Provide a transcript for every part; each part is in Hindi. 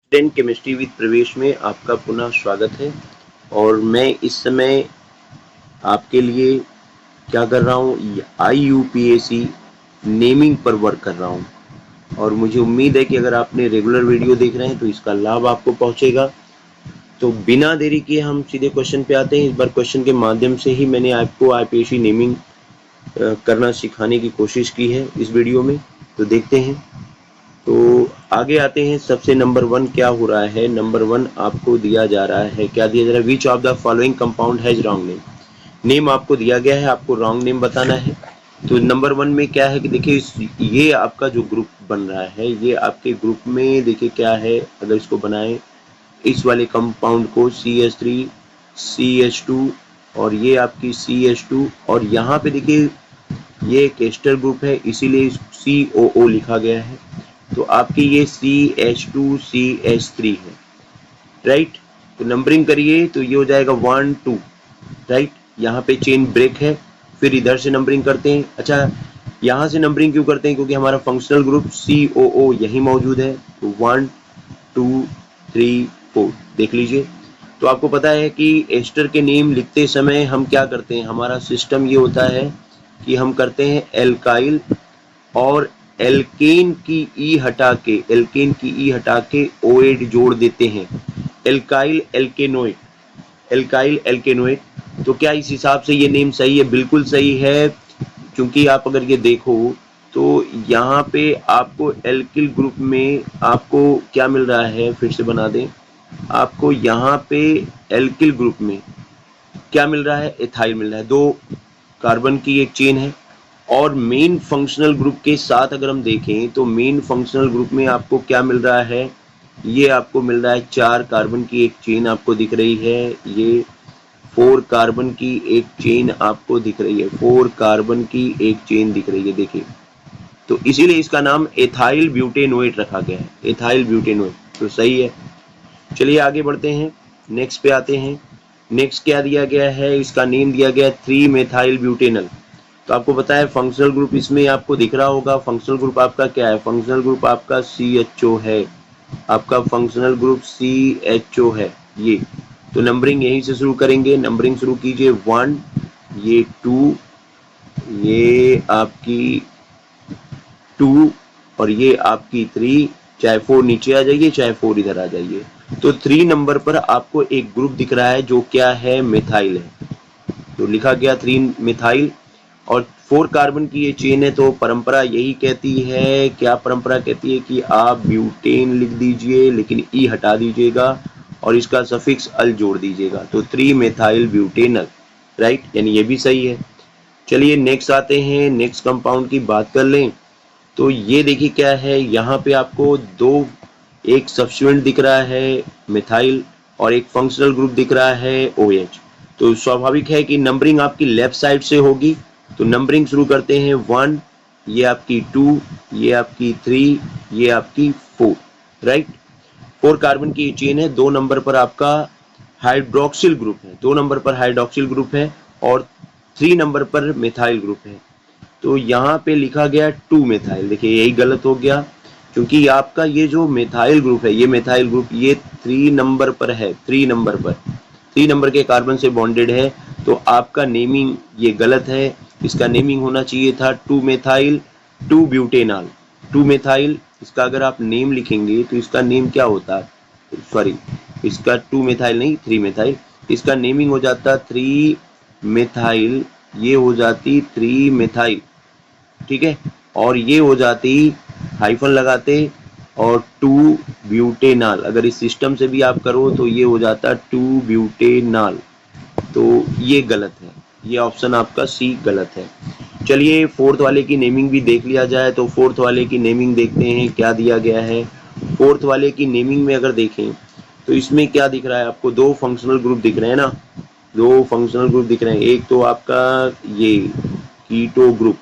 स्टूडेंट केमिस्ट्री विद प्रवेश में आपका पुनः स्वागत है। और मैं इस समय आपके लिए क्या कर रहा हूँ, IUPAC नेमिंग पर वर्क कर रहा हूँ। और मुझे उम्मीद है कि अगर आपने रेगुलर वीडियो देख रहे हैं तो इसका लाभ आपको पहुंचेगा। तो बिना देरी किए हम सीधे क्वेश्चन पे आते हैं। इस बार क्वेश्चन के माध्यम से ही मैंने आपको IUPAC नेमिंग करना सिखाने की कोशिश की है इस वीडियो में। तो देखते हैं। तो आगे आते हैं। सबसे नंबर 1 क्या हो रहा है। नंबर 1 आपको दिया जा रहा है, क्या दिया जा रहा है, which of the following compound has wrong name. Name आपको दिया गया है, आपको रॉन्ग नेम बताना है। तो नंबर 1 में क्या है कि देखिए ये आपका जो ग्रुप बन रहा है, ये आपके ग्रुप में देखिए क्या है। अगर इसको बनाए इस वाले कंपाउंड को CH3 CH2 और ये आपकी CH2 और यहाँ पे देखिए ये एक एस्टर ग्रुप है, इसीलिए COO लिखा गया है। तो आपकी ये CH2 CH3 है, राइट। तो नंबरिंग करिए तो ये हो जाएगा 1 2, राइट। यहाँ पे चेन ब्रेक है, फिर इधर से नंबरिंग करते हैं। अच्छा, यहाँ से नंबरिंग क्यों करते हैं, क्योंकि हमारा फंक्शनल ग्रुप COO यही मौजूद है। तो 1 2 3 4 देख लीजिए। तो आपको पता है कि एस्टर के नेम लिखते समय हम क्या करते हैं, हमारा सिस्टम ये होता है कि हम करते हैं एल्काइल और एल्केन की ई हटा के ओएड जोड़ देते हैं। एल्काइल एल्केनोइड। तो क्या इस हिसाब से ये नेम सही है? बिल्कुल सही है, क्योंकि आप अगर ये देखो तो यहाँ पे आपको एल्किल ग्रुप में आपको क्या मिल रहा है, फिर से बना दें। आपको यहाँ पे एल्किल ग्रुप में क्या मिल रहा है, एथाइल मिल रहा है। 2 कार्बन की एक चेन है। और मेन फंक्शनल ग्रुप के साथ अगर हम देखें तो मेन फंक्शनल ग्रुप में आपको क्या मिल रहा है, ये आपको मिल रहा है 4 कार्बन की एक चेन आपको दिख रही है। ये 4 कार्बन की एक चेन आपको दिख रही है, 4 कार्बन की एक चेन दिख रही है, देखिए। तो इसीलिए इसका नाम एथाइल ब्यूटेनोएट रखा गया है, एथाइल ब्यूटेनोएट। तो सही है। चलिए आगे बढ़ते हैं, नेक्स्ट पे आते हैं। नेक्स्ट क्या दिया गया है, इसका नेम दिया गया 3 मेथाइल ब्यूटेनल। तो आपको पता है फंक्शनल ग्रुप इसमें आपको दिख रहा होगा। फंक्शनल ग्रुप आपका क्या है, फंक्शनल ग्रुप आपका CHO है, आपका फंक्शनल ग्रुप CHO है ये। तो नंबरिंग यहीं से शुरू करेंगे, नंबरिंग शुरू कीजिए। 1, ये 2, ये आपकी 2 और ये आपकी 3। चाहे 4 नीचे आ जाइए, चाहे 4 इधर आ जाइए। तो 3 नंबर पर आपको एक ग्रुप दिख रहा है जो क्या है, मिथाइल है। तो लिखा गया 3 मिथाइल और 4 कार्बन की ये चेन है। तो परंपरा यही कहती है, क्या परंपरा कहती है कि आप ब्यूटेन लिख दीजिए, लेकिन ई हटा दीजिएगा और इसका सफिक्स अल जोड़ दीजिएगा। तो 3 मेथाइल ब्यूटेनल, राइट, यानी ये भी सही है। चलिए नेक्स्ट आते हैं, नेक्स्ट कंपाउंड की बात कर लें। तो ये देखिए क्या है, यहाँ पे आपको 2 एक सब्स्टिट्यूएंट दिख रहा है मिथाइल और एक फंक्शनल ग्रुप दिख रहा है OH। तो स्वाभाविक है कि नंबरिंग आपकी लेफ्ट साइड से होगी। तो नंबरिंग शुरू करते हैं। 1, ये आपकी 2, ये आपकी 3, ये आपकी 4, राइट। 4 कार्बन की चेन है। 2 नंबर पर आपका हाइड्रोक्सिल ग्रुप है, 2 नंबर पर हाइड्रोक्सिल ग्रुप है और 3 नंबर पर मिथाइल ग्रुप है। तो यहाँ पे लिखा गया 2 मिथाइल, देखिए यही गलत हो गया, क्योंकि आपका ये जो मिथाइल ग्रुप है, ये मिथाइल ग्रुप ये 3 नंबर पर है, 3 नंबर पर, 3 नंबर के कार्बन से बॉन्डेड है। तो आपका नेमिंग ये गलत है। इसका नेमिंग होना चाहिए था 2 मेथाइल 2 ब्यूटेनॉल। 2 मेथाइल, इसका अगर आप नेम लिखेंगे तो इसका नेम क्या होता, सॉरी, इसका 2 मेथाइल नहीं 3 मेथाइल, इसका नेमिंग हो जाता 3 मेथाइल, ये हो जाती 3 मेथाइल, ठीक है। और ये हो जाती, हाइफन लगाते और 2 ब्यूटेनॉल। अगर इस सिस्टम से भी आप करो तो ये हो जाता 2 ब्यूटेनॉल। तो ये गलत है, ये ऑप्शन आपका C गलत है। चलिए 4th वाले की नेमिंग भी देख लिया जाए। तो 4th वाले की नेमिंग देखते हैं क्या दिया गया है। 4th वाले की नेमिंग में अगर देखें तो इसमें क्या दिख रहा है आपको, 2 फंक्शनल ग्रुप दिख रहे हैं ना, 2 फंक्शनल ग्रुप दिख रहे हैं। एक तो आपका ये कीटो ग्रुप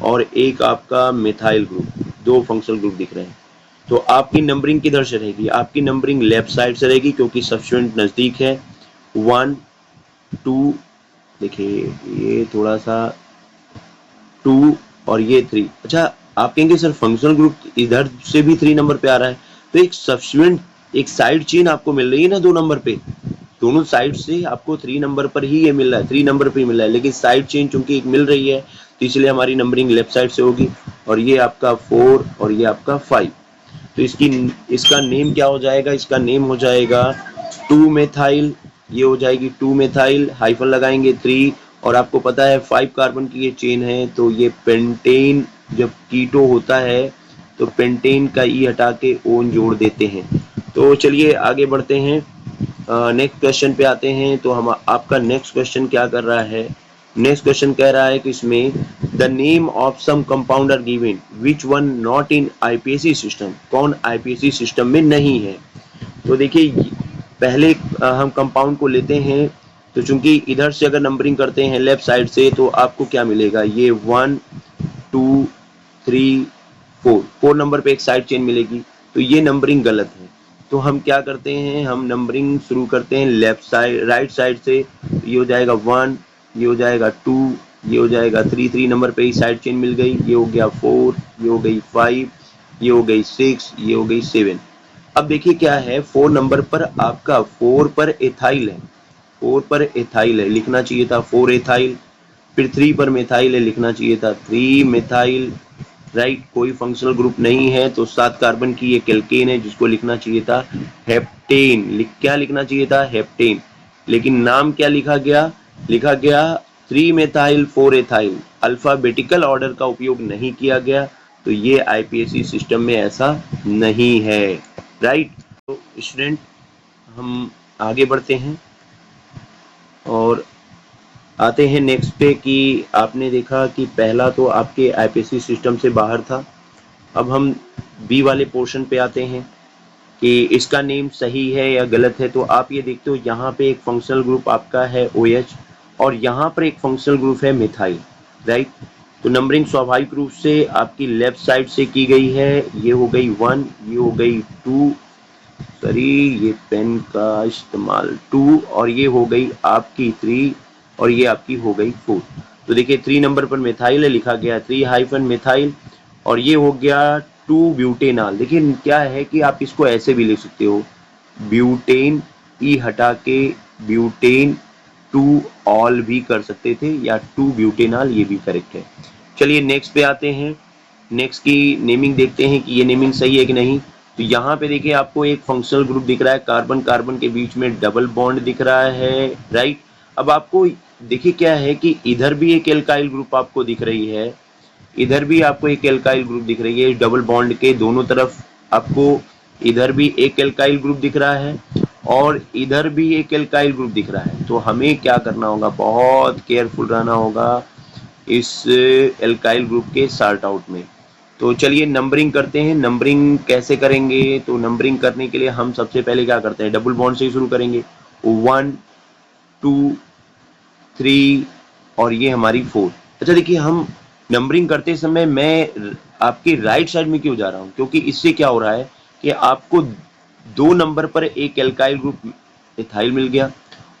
और एक आपका मिथाइल ग्रुप, 2 फंक्शनल ग्रुप दिख रहे हैं। तो आपकी नंबरिंग किधर से रहेगी, आपकी नंबरिंग लेफ्ट साइड से रहेगी, क्योंकि सब्स्टिट्यूएंट नजदीक है। 1 2, देखिए ये थोड़ा सा 2 और ये 3। अच्छा, आप कहेंगे सर फंक्शनल ग्रुप इधर से भी 3 नंबर पे आ रहा है। तो एक सब्स्टिट्यूएंट एक साइड चेन आपको मिल रही है ना 2 नंबर पे, दोनों साइड से आपको 3 नंबर पर ही ये मिल रहा है, 3 नंबर पे ही मिल रहा है, लेकिन साइड चेन चूंकि एक मिल रही है तो इसलिए हमारी नंबरिंग लेफ्ट साइड से होगी, और ये आपका 4 और ये आपका 5। तो इसका नेम क्या हो जाएगा, इसका नेम हो जाएगा 2 मेथाइल, ये हो जाएगी 2 मेथाइल, हाइफन लगाएंगे 3, और आपको पता है 5 कार्बन की ये चेन है, तो ये पेंटेन जब कीटो होता है तो पेंटेन का ई हटा के ओन जोड़ देते हैं। तो चलिए आगे बढ़ते हैं, नेक्स्ट क्वेश्चन पे आते हैं। तो हम आपका नेक्स्ट क्वेश्चन क्या कर रहा है, नेक्स्ट क्वेश्चन कह रहा है कि इसमें the name of some compound are given which one not in IUPAC system, कौन आईपीएसी सिस्टम में नहीं है। तो देखिए पहले हम कंपाउंड को लेते हैं, तो चूंकि इधर से अगर नंबरिंग करते हैं लेफ्ट साइड से तो आपको क्या मिलेगा, ये 1 2 3 4 नंबर पे एक साइड चेन मिलेगी, तो ये नंबरिंग गलत है। तो हम क्या करते हैं, हम नंबरिंग शुरू करते हैं लेफ्ट साइड राइट साइड से, ये हो जाएगा 1, ये हो जाएगा 2, ये हो जाएगा 3 नंबर पे ही साइड चेन मिल गई, ये हो गया 4, ये हो गई 5, ये हो गई 6, ये हो गई 7। अब देखिए क्या है, 4 नंबर पर आपका 4 पर एथाइल है, 4 पर एथाइल है, लिखना चाहिए था 4 एथाइल। फिर 3 पर मेथाइल है, लिखना चाहिए था 3 मेथाइल, राइट। कोई फंक्शनल ग्रुप नहीं है तो 7 कार्बन की ये केल्केन है जिसको लिखना चाहिए था हेप्टेन, क्या लिखना चाहिए था, हेप्टेन। लेकिन नाम क्या लिखा गया, लिखा गया 3 मेथाइल 4 एथाइल, अल्फाबेटिकल ऑर्डर का उपयोग नहीं किया गया, तो ये आईपीएसी सिस्टम में ऐसा नहीं है, राइट। तो स्टूडेंट हम आगे बढ़ते हैं और आते हैं नेक्स्ट पे कि आपने देखा कि पहला तो आपके आईपीएसी सिस्टम से बाहर था। अब हम बी वाले पोर्शन पे आते हैं कि इसका नेम सही है या गलत है। तो आप ये देखते हो यहाँ पे एक फंक्शनल ग्रुप आपका है OH और यहाँ पर एक फंक्शनल ग्रुप है मिथाइल, राइट। तो नंबरिंग स्वाभाविक रूप से आपकी लेफ्ट साइड से की गई है, ये हो गई 1, ये हो गई 2, सॉरी ये पेन का इस्तेमाल 2, और ये हो गई आपकी 3, और ये आपकी हो गई 4। तो देखिए 3 नंबर पर मिथाइल है, लिखा गया 3 हाइफन मिथाइल, और ये हो गया 2 ब्यूटेनॉल। देखिए क्या है कि आप इसको ऐसे भी लिख सकते हो, ब्यूटेन ई हटा के ब्यूटेन 2 ऑल भी कर सकते थे, या 2 ब्यूटेनॉल, ये भी करेक्ट है। चलिए नेक्स्ट पे आते हैं, नेक्स्ट की नेमिंग देखते हैं कि ये नेमिंग सही है कि नहीं। तो यहाँ पे देखिए आपको एक फंक्शनल ग्रुप दिख रहा है, कार्बन कार्बन के बीच में डबल बॉन्ड दिख रहा है, राइट। अब आपको देखिए क्या है कि इधर भी एक एल्काइल ग्रुप आपको दिख रही है, इधर भी आपको एक एल्काइल ग्रुप दिख रही है, डबल बॉन्ड के दोनों तरफ आपको इधर भी एक एल्काइल ग्रुप दिख रहा है और इधर भी एक एल्काइल ग्रुप दिख रहा है। तो हमें क्या करना होगा, बहुत केयरफुल रहना होगा इस एल्काइल ग्रुप के सॉर्ट आउट में। तो चलिए नंबरिंग करते हैं। नंबरिंग कैसे करेंगे, तो नंबरिंग करने के लिए हम सबसे पहले क्या करते हैं, डबल बॉन्ड से ही शुरू करेंगे, 1 2 3 और ये हमारी 4। अच्छा देखिए हम नंबरिंग करते समय मैं आपके राइट साइड में क्यों जा रहा हूँ, क्योंकि इससे क्या हो रहा है कि आपको 2 नंबर पर एक एल्काइल ग्रुप इथाइल मिल गया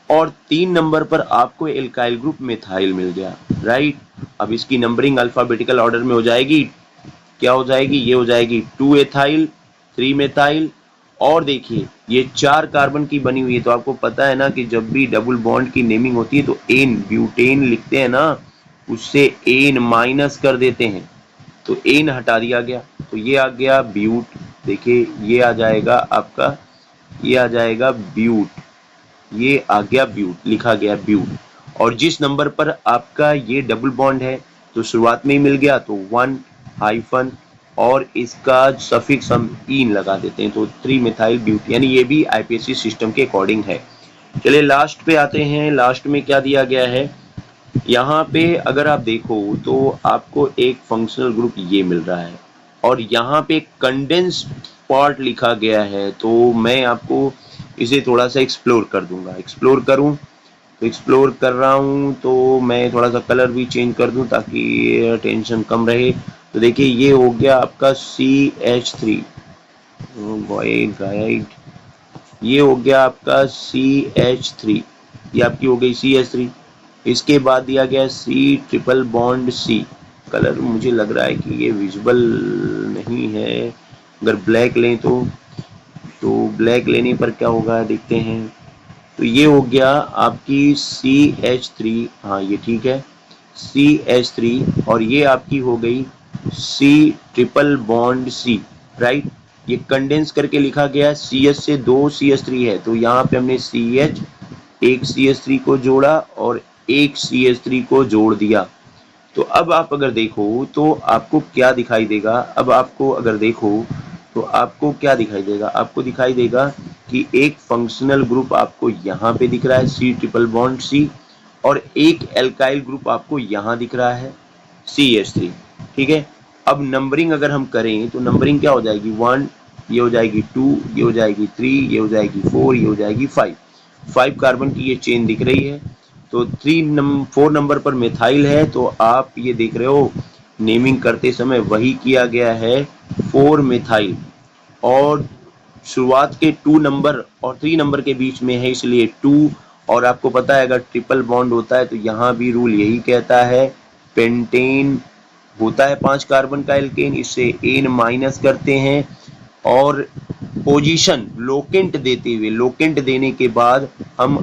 और 3 नंबर पर आपको एल्काइल ग्रुप मिथाइल मिल गया, राइट। अब इसकी नंबरिंग अल्फाबेटिकल ऑर्डर में हो जाएगी, क्या हो जाएगी, ये हो जाएगी 2 एथाइल 3 मेथाइल, और देखिए ये 4 कार्बन की बनी हुई है। तो आपको पता है ना कि जब भी डबल बॉन्ड की नेमिंग होती है तो एन ब्यूटेन लिखते हैं ना, उससे एन माइनस कर देते हैं, तो एन हटा दिया गया, तो ये आ गया ब्यूट। देखिए ये आ जाएगा आपका, ये आ जाएगा ब्यूट, ये आ गया ब्यूट, लिखा गया ब्यूट। और जिस नंबर पर आपका ये डबल बॉन्ड है तो शुरुआत में ही मिल गया, तो 1 हाइफन और इसका सफिक्स हम इन लगा देते हैं, तो 3 मिथाइल ब्यूट, यानी ये भी आईपीएसी सिस्टम के अकॉर्डिंग है। चलिए लास्ट पे आते हैं, लास्ट में क्या दिया गया है, यहाँ पे अगर आप देखो तो आपको एक फंक्शनल ग्रुप ये मिल रहा है और यहाँ पे कंडेंस पार्ट लिखा गया है। तो मैं आपको इसे थोड़ा सा एक्सप्लोर कर दूंगा, एक्सप्लोर करूं तो एक्सप्लोर कर रहा हूं, तो मैं थोड़ा सा कलर भी चेंज कर दूं ताकि टेंशन कम रहे। तो देखिए ये हो गया आपका CH3, गाइड, ये हो गया आपका CH3, ये आपकी हो गई CH3। इसके बाद दिया गया C triple bond C, colour मुझे लग रहा है कि ये विजिबल नहीं है, अगर ब्लैक लें तो तो ब्लैक लेने पर क्या होगा देखते हैं। तो ये हो गया आपकी CH3, हाँ ये ठीक है CH3, और ये आपकी हो गई C triple bond C, right. ये कंडेंस करके लिखा गया CH से 2 CH3 है, तो यहाँ पे हमने CH एक CH3 को जोड़ा और एक CH3 को जोड़ दिया। तो अब आप अगर देखो तो आपको क्या दिखाई देगा, अब आपको अगर देखो तो आपको क्या दिखाई देगा, आपको दिखाई देगा कि एक फंक्शनल ग्रुप आपको यहाँ पे दिख रहा है C ट्रिपल बॉन्ड C, और एक एल्काइल ग्रुप आपको यहाँ दिख रहा है CH3, ठीक है। अब नंबरिंग अगर हम करें तो नंबरिंग क्या हो जाएगी, 1, ये हो जाएगी 2, ये हो जाएगी 3, ये हो जाएगी 4, ये हो जाएगी 5 कार्बन की ये चेन दिख रही है। तो 4 नंबर पर मिथाइल है, तो आप ये देख रहे हो नेमिंग करते समय वही किया गया है 4 मिथाइल, और शुरुआत के 2 नंबर और 3 नंबर के बीच में है इसलिए 2, और आपको पता है अगर ट्रिपल बॉन्ड होता है तो यहाँ भी रूल यही कहता है, पेंटेन होता है 5 कार्बन का एल्केन, इससे एन माइनस करते हैं और पोजीशन लोकेंट देते हुए, लोकेंट देने के बाद हम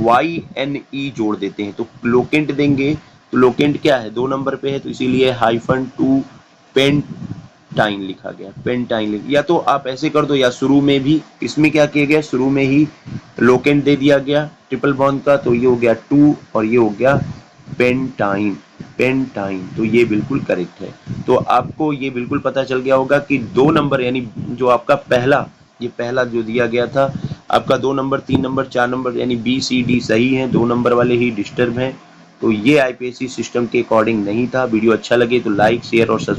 YNE जोड़ देते हैं। तो लोकेंट देंगे तो लोकेंट क्या है 2 नंबर पे है, तो इसीलिए -2 पेंटाइन लिखा गया, पेंटाइन या तो आप ऐसे कर दो, या शुरू में भी इसमें क्या किया गया, शुरू में ही लोकेंट दे दिया गया ट्रिपल बॉन्ड का, तो ये हो गया 2 और ये हो गया पेंटाइन, पेंटाइन। तो ये बिल्कुल करेक्ट है। तो आपको ये बिल्कुल पता चल गया होगा कि 2 नंबर यानी जो आपका पहला, ये पहला जो दिया गया था आपका 2 नंबर 3 नंबर 4 नंबर यानी BCD सही है, 2 नंबर वाले ही डिस्टर्ब हैं। तो ये IPSC सिस्टम के अकॉर्डिंग नहीं था। वीडियो अच्छा लगे तो लाइक शेयर और सब्सक्राइब